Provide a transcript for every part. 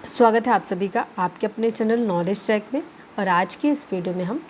स्वागत है आप सभी का आपके अपने चैनल नॉलेज चेक में। और आज की इस वीडियो में हम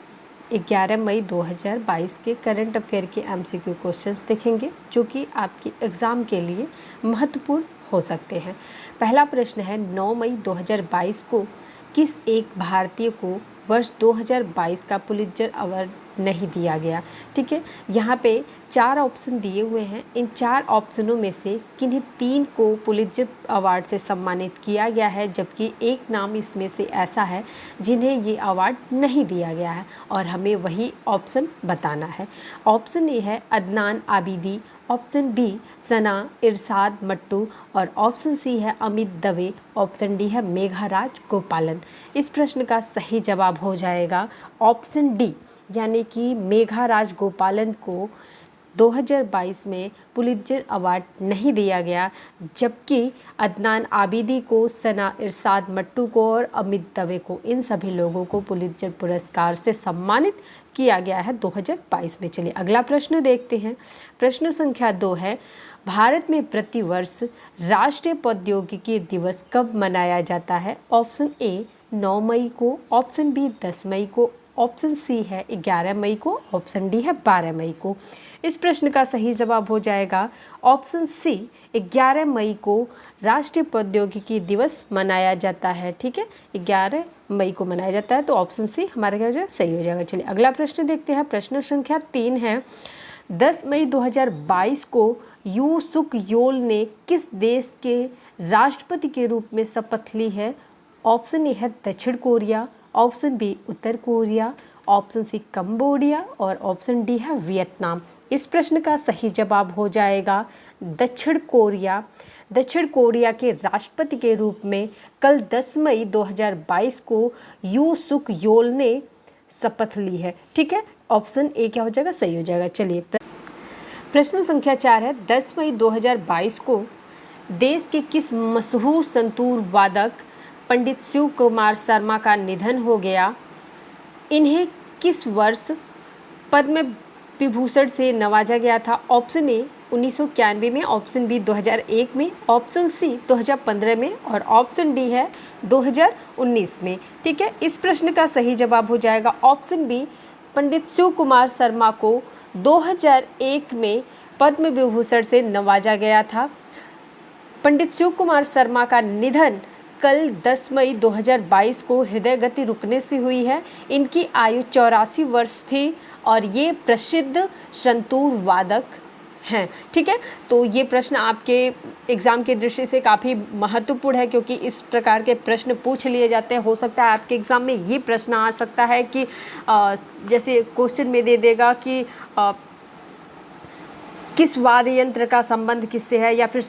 11 मई 2022 के करंट अफेयर के एमसीक्यू क्वेश्चंस देखेंगे जो कि आपकी एग्ज़ाम के लिए महत्वपूर्ण हो सकते हैं। पहला प्रश्न है, 9 मई 2022 को किस एक भारतीय को वर्ष 2022 का पुलित्जर अवार्ड नहीं दिया गया? ठीक है, यहाँ पे 4 ऑप्शन दिए हुए हैं। इन 4 ऑप्शनों में से किन्हीं 3 को पुलित्जर अवार्ड से सम्मानित किया गया है, जबकि एक नाम इसमें से ऐसा है जिन्हें ये अवार्ड नहीं दिया गया है और हमें वही ऑप्शन बताना है। ऑप्शन ए है अदनान आबिदी, ऑप्शन बी सना इरशाद मट्टू और ऑप्शन सी है अमित दवे, ऑप्शन डी है मेघाराज गोपालन। इस प्रश्न का सही जवाब हो जाएगा ऑप्शन डी, यानी कि मेघाराज गोपालन को 2022 में पुलित्जर अवार्ड नहीं दिया गया, जबकि अदनान आबिदी को, सना इरशाद मट्टू को और अमित दवे को, इन सभी लोगों को पुलित्जर पुरस्कार से सम्मानित किया गया है 2022 में। चलिए अगला प्रश्न देखते हैं। प्रश्न संख्या 2 है, भारत में प्रतिवर्ष राष्ट्रीय प्रौद्योगिकी दिवस कब मनाया जाता है? ऑप्शन ए 9 मई को, ऑप्शन बी 10 मई को, ऑप्शन सी है 11 मई को, ऑप्शन डी है 12 मई को। इस प्रश्न का सही जवाब हो जाएगा ऑप्शन सी, 11 मई को राष्ट्रीय प्रौद्योगिकी दिवस मनाया जाता है। ठीक है, 11 मई को मनाया जाता है, तो ऑप्शन सी हमारा क्या हो जाएगा, सही हो जाएगा। चलिए अगला प्रश्न देखते हैं। प्रश्न संख्या 3 है, 10 मई 2022 को यू सुक योल ने किस देश के राष्ट्रपति के रूप में शपथ ली है? ऑप्शन ए है दक्षिण कोरिया, ऑप्शन बी उत्तर कोरिया, ऑप्शन सी कंबोडिया और ऑप्शन डी है वियतनाम। इस प्रश्न का सही जवाब हो जाएगा दक्षिण कोरिया। दक्षिण कोरिया के राष्ट्रपति के रूप में कल 10 मई 2022 को यू सुक योल ने शपथ ली है। ठीक है, ऑप्शन ए क्या हो जाएगा, सही हो जाएगा। चलिए प्रश्न संख्या 4 है, 10 मई 2022 को देश के किस मशहूर संतूर वादक पंडित शिव कुमार शर्मा का निधन हो गया? इन्हें किस वर्ष पद्म विभूषण से नवाजा गया था? ऑप्शन ए 1991 में, ऑप्शन बी 2001 में, ऑप्शन सी 2015 में और ऑप्शन डी है 2019 में। ठीक है, इस प्रश्न का सही जवाब हो जाएगा ऑप्शन बी, पंडित शिव कुमार शर्मा को 2001 में पद्म विभूषण से नवाजा गया था। पंडित शिव कुमार शर्मा का निधन कल 10 मई 2022 को हृदय गति रुकने से हुई है। इनकी आयु 84 वर्ष थी और ये प्रसिद्ध संतूर वादक हैं। ठीक है, तो ये प्रश्न आपके एग्ज़ाम के दृष्टि से काफ़ी महत्वपूर्ण है, क्योंकि इस प्रकार के प्रश्न पूछ लिए जाते हैं। हो सकता है आपके एग्ज़ाम में ये प्रश्न आ सकता है कि जैसे क्वेश्चन में दे देगा कि किस वाद्य यंत्र का संबंध किससे है, या फिर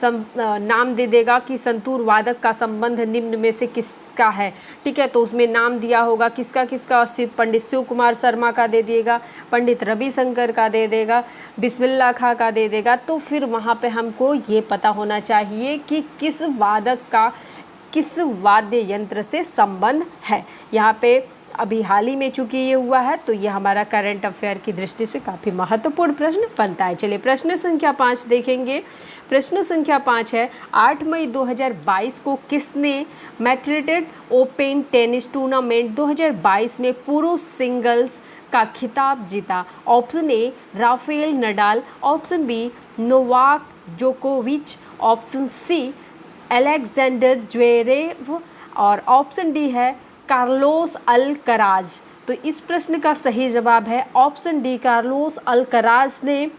नाम दे देगा कि संतूर वादक का संबंध निम्न में से किसका है। ठीक है, तो उसमें नाम दिया होगा किसका किसका, पंडित शिव कुमार शर्मा का दे देगा, पंडित रविशंकर का दे देगा, बिस्मिल्लाह खां का दे देगा। तो फिर वहाँ पे हमको ये पता होना चाहिए कि किस वादक का किस वाद्य यंत्र से संबंध है। यहाँ पे अभी हाल ही में चूँकि ये हुआ है, तो ये हमारा करंट अफेयर की दृष्टि से काफ़ी महत्वपूर्ण प्रश्न बनता है। चलिए प्रश्न संख्या 5 देखेंगे। प्रश्न संख्या 5 है, 8 मई 2022 को किसने मैड्रिड ओपन टेनिस टूर्नामेंट 2022 में पुरुष सिंगल्स का खिताब जीता? Option A Rafael Nadal, option B Novak जोकोविच, ऑप्शन सी अलेक्जेंडर ज्वेरेव और ऑप्शन डी है कार्लोस अल्कराज। तो इस प्रश्न का सही जवाब है ऑप्शन डी, कार्लोस अल्कराज ने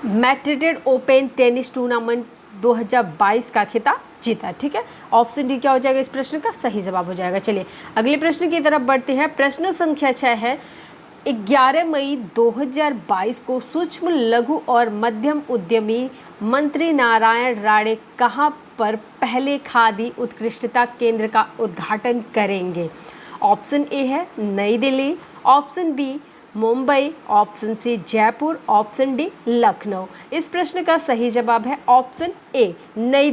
मैड्रिड ओपन टेनिस टूर्नामेंट 2022 का खिताब जीता। ठीक है, ऑप्शन डी क्या हो जाएगा, इस प्रश्न का सही जवाब हो जाएगा। चलिए अगले प्रश्न की तरफ बढ़ते हैं। प्रश्न संख्या 6 है, 11 मई 2022 को सूक्ष्म लघु और मध्यम उद्यमी मंत्री नारायण राणे कहाँ पर पहले खादी उत्कृष्टता केंद्र का उद्घाटन करेंगे? ऑप्शन ए है New Delhi, option B Mumbai, option C Jaipur, option D Lucknow. इस प्रश्न का सही जवाब है ऑप्शन ए, नई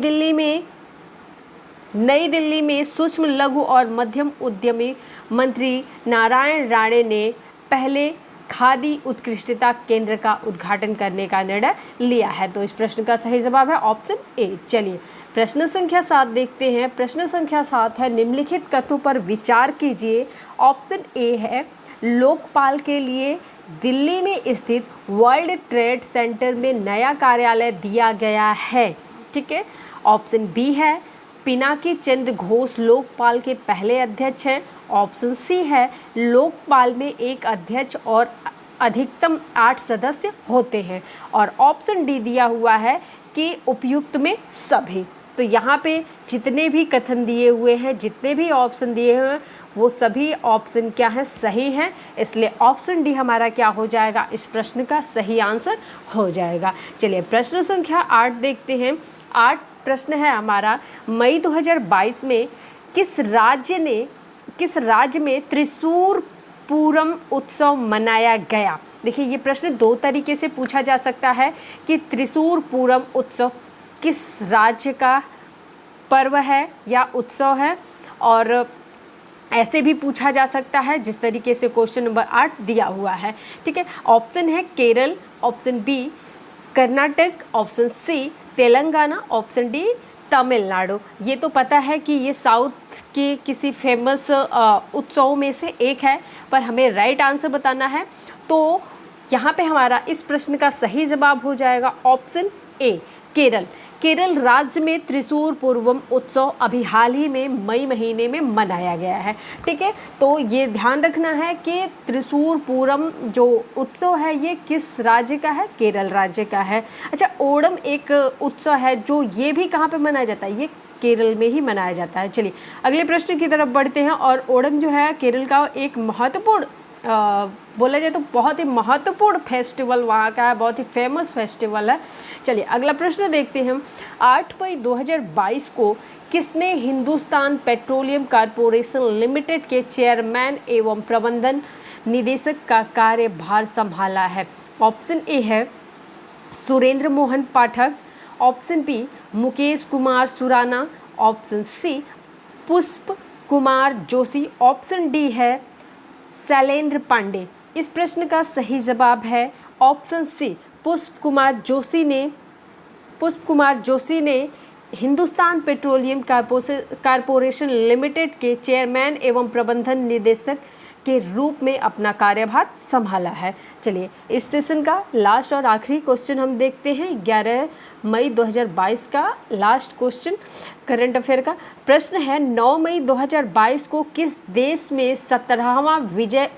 दिल्ली में सूक्ष्म लघु और मध्यम उद्यमी मंत्री नारायण राणे ने पहले खादी उत्कृष्टता केंद्र का उद्घाटन करने का निर्णय लिया है। तो इस प्रश्न का सही जवाब है ऑप्शन ए। चलिए प्रश्न संख्या 7 देखते हैं। प्रश्न संख्या 7 है, निम्नलिखित कथनों पर विचार कीजिए। ऑप्शन ए है, लोकपाल के लिए दिल्ली में स्थित वर्ल्ड ट्रेड सेंटर में नया कार्यालय दिया गया है। ठीक है। ऑप्शन बी है, पिनाकी चंद्र घोष लोकपाल के पहले अध्यक्ष हैं। ऑप्शन सी है, लोकपाल में एक अध्यक्ष और अधिकतम 8 सदस्य होते हैं। और ऑप्शन डी दिया हुआ है कि उपयुक्त में सभी। तो यहाँ पे जितने भी कथन दिए हुए हैं, जितने भी ऑप्शन दिए हुए हैं, वो सभी ऑप्शन क्या है, सही हैं। इसलिए ऑप्शन डी हमारा क्या हो जाएगा, इस प्रश्न का सही आंसर हो जाएगा। चलिए प्रश्न संख्या 8 देखते हैं। 8 प्रश्न है हमारा, मई 2022 में किस राज्य में त्रिशूर पूरम उत्सव मनाया गया। देखिए ये प्रश्न 2 तरीके से पूछा जा सकता है कि त्रिशूर पूरम उत्सव किस राज्य का पर्व है या उत्सव है, और ऐसे भी पूछा जा सकता है जिस तरीके से क्वेश्चन नंबर 8 दिया हुआ है। ठीक है। ऑप्शन है Kerala, option B Karnataka, option C Telangana, option D Tamil Nadu. ये तो पता है कि ये साउथ के किसी फेमस उत्सवों में से एक है, पर हमें राइट आंसर बताना है। तो यहाँ पे हमारा इस प्रश्न का सही जवाब हो जाएगा ऑप्शन ए, केरल। केरल राज्य में त्रिशूर पूर्वम उत्सव अभी हाल ही में मई महीने में मनाया गया है। ठीक है। तो ये ध्यान रखना है कि त्रिशूर पूरम जो उत्सव है ये किस राज्य का है, केरल राज्य का है। अच्छा, ओणम एक उत्सव है जो ये भी कहाँ पे मनाया जाता है, ये केरल में ही मनाया जाता है। चलिए अगले प्रश्न की तरफ बढ़ते हैं। और ओणम जो है केरल का एक महत्वपूर्ण बोला जाए तो बहुत ही महत्वपूर्ण फेस्टिवल वहाँ का है, बहुत ही फेमस फेस्टिवल है। चलिए अगला प्रश्न देखते हैं। 8 मई 2022 को किसने हिंदुस्तान पेट्रोलियम कॉर्पोरेशन लिमिटेड के चेयरमैन एवं प्रबंधन निदेशक का कार्यभार संभाला है। ऑप्शन ए है Surendra Mohan Pathak, option B Mukesh Kumar Surana, option C Pushp Kumar Joshi, option D है शैलेंद्र पांडे। इस प्रश्न का सही जवाब है ऑप्शन सी, पुष्प कुमार जोशी ने हिंदुस्तान पेट्रोलियम कॉर्पोरेशन लिमिटेड के चेयरमैन एवं प्रबंधन निदेशक के रूप में अपना कार्यभार संभाला है। चलिए इस सेशन का लास्ट और आखिरी क्वेश्चन हम देखते हैं। 11 मई 2022 का लास्ट क्वेश्चन करंट अफेयर का प्रश्न है, 9 मई 2022 को किस देश में 17वां विजय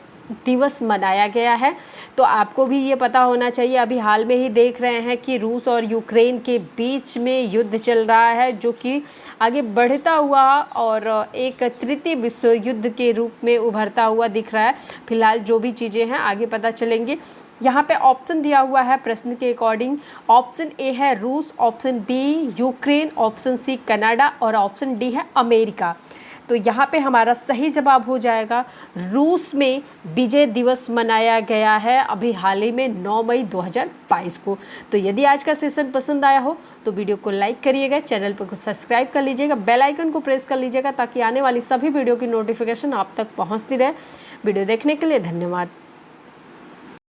दिवस मनाया गया है। तो आपको भी ये पता होना चाहिए, अभी हाल में ही देख रहे हैं कि रूस और यूक्रेन के बीच में युद्ध चल रहा है, जो कि आगे बढ़ता हुआ और एक तृतीय विश्व युद्ध के रूप में उभरता हुआ दिख रहा है। फिलहाल जो भी चीज़ें हैं आगे पता चलेंगी। यहाँ पे ऑप्शन दिया हुआ है प्रश्न के अकॉर्डिंग। ऑप्शन ए है रूस, option B Ukraine, option C Canada और ऑप्शन डी है अमेरिका। तो यहाँ पे हमारा सही जवाब हो जाएगा रूस में विजय दिवस मनाया गया है अभी हाल ही में 9 मई 2022 को। तो यदि आज का सेशन पसंद आया हो तो वीडियो को लाइक करिएगा, चैनल पर को सब्सक्राइब कर लीजिएगा, बेल आइकन को प्रेस कर लीजिएगा ताकि आने वाली सभी वीडियो की नोटिफिकेशन आप तक पहुँचती रहे। वीडियो देखने के लिए धन्यवाद।